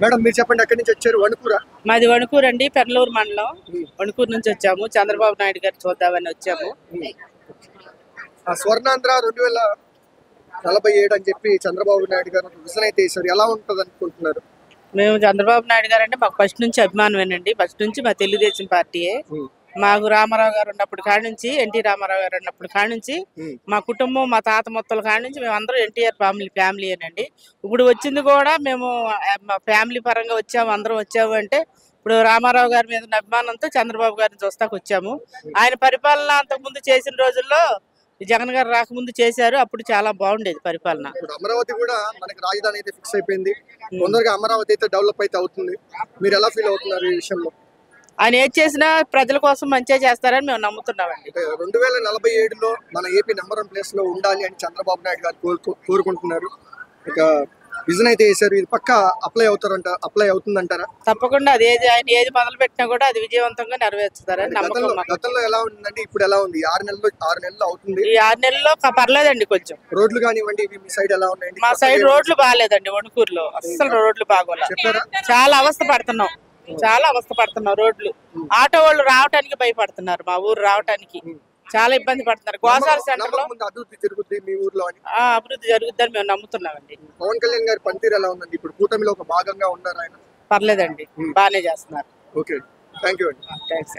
Madam మీరు చెప్పండి, ఎక్కడి నుంచి వచ్చారు? వణుకూరా? మాది వణుకూరు అండి, పెర్లూరు మండలం. వణుకూరు నుంచి వచ్చాము, చంద్రబాబు నాయుడు గారు చూద్దామని వచ్చాము. స్వర్ణాంధ్ర 2047 అని చెప్పి చంద్రబాబు నాయుడు గారు విజన్ అయితే వేశారు. ఎలా ఉంటది అనుకుంటున్నారు? మేము చంద్రబాబు నాయుడు గారు అంటే మాకు ఫస్ట్ నుంచి అభిమానమేనండి. ఫస్ట్ నుంచి మా తెలుగుదేశం పార్టీయే. మాకు రామారావు గారు ఉన్నప్పుడు కాడి నుంచి, ఎన్టీ రామారావు గారు ఉన్నప్పుడు కాడి నుంచి, మా కుటుంబం మా తాత మొత్తల కాడి నుంచి మేము అందరం ఎన్టీఆర్ ఫ్యామిలీ అనండి. ఇప్పుడు వచ్చింది కూడా మేము మా ఫ్యామిలీ పరంగా వచ్చాము, అందరం వచ్చాము అంటే ఇప్పుడు రామారావు గారి మీద ఉన్న అభిమానంతో చంద్రబాబు గారిని చూస్తాకు వచ్చాము. ఆయన పరిపాలన అంతకుముందు చేసిన రోజుల్లో జగన్ గారు రాకముందు చేశారు, అప్పుడు చాలా బాగుండేది పరిపాలన. అమరావతి కూడా మనకి రాజధాని అయితే ఫిక్స్ అయిపోయింది. తొందరగా అమరావతి అయితే డెవలప్ అయితే అవుతుంది. మీరు ఎలా ఫీల్ అవుతున్నారు ఈ విషయంలో? ఆయన ఏది చేసినా ప్రజల కోసం మంచిగా చేస్తారని మేము నమ్ముతున్నామండి. 2047లో మన ఏపీ నెంబర్ 1 ప్లేస్ లో ఉండాలి అని చంద్రబాబు నాయుడు గారు కోరుకుంటున్నారు. ఇక విజన్ అయితే వేశారు. ఇది పక్కా అప్లై అవుతుందంటారా? తప్పకుండా అది ఆయన ఏది మొదలు పెట్టినా కూడా అది విజయవంతంగా నెరవేర్చుతారని నమ్మకం. గతంలో ఎలా ఉందండి, ఇప్పుడు ఎలా ఉంది? 6 నెలలు అవుతుంది. ఈ 6 నెలల్లో పర్లేదండి. కొంచెం రోడ్లు కానివ్వండి, మీ సైడ్ ఎలా ఉన్నాయండి? మా సైడ్ రోడ్లు బాగాలేదండి. వణుకూరులో అస్సలు రోడ్లు బాగోలేదు. చెప్పారా? చాలా అవస్థ పడుతున్నాం. రోడ్లు ఆటో వాళ్ళు రావటానికి భయపడుతున్నారు. మా ఊరు రావటానికి చాలా ఇబ్బంది పడుతున్నారు. గోసాల సెంటర్ లో అభివృద్ధి జరుగుతుంది మీ ఊర్లో అని? అభివృద్ధి జరుగుతుందని మేము నమ్ముతున్నామండి. పవన్ కళ్యాణ్ గారి పనితీరు ఎలా ఉందండి? ఇప్పుడు కూటమిలో ఒక భాగంగా ఉన్నారు ఆయన. పర్లేదండి, బాగానే చేస్తున్నారు. ఓకే, థ్యాంక్ యూ అండి. థ్యాంక్స్.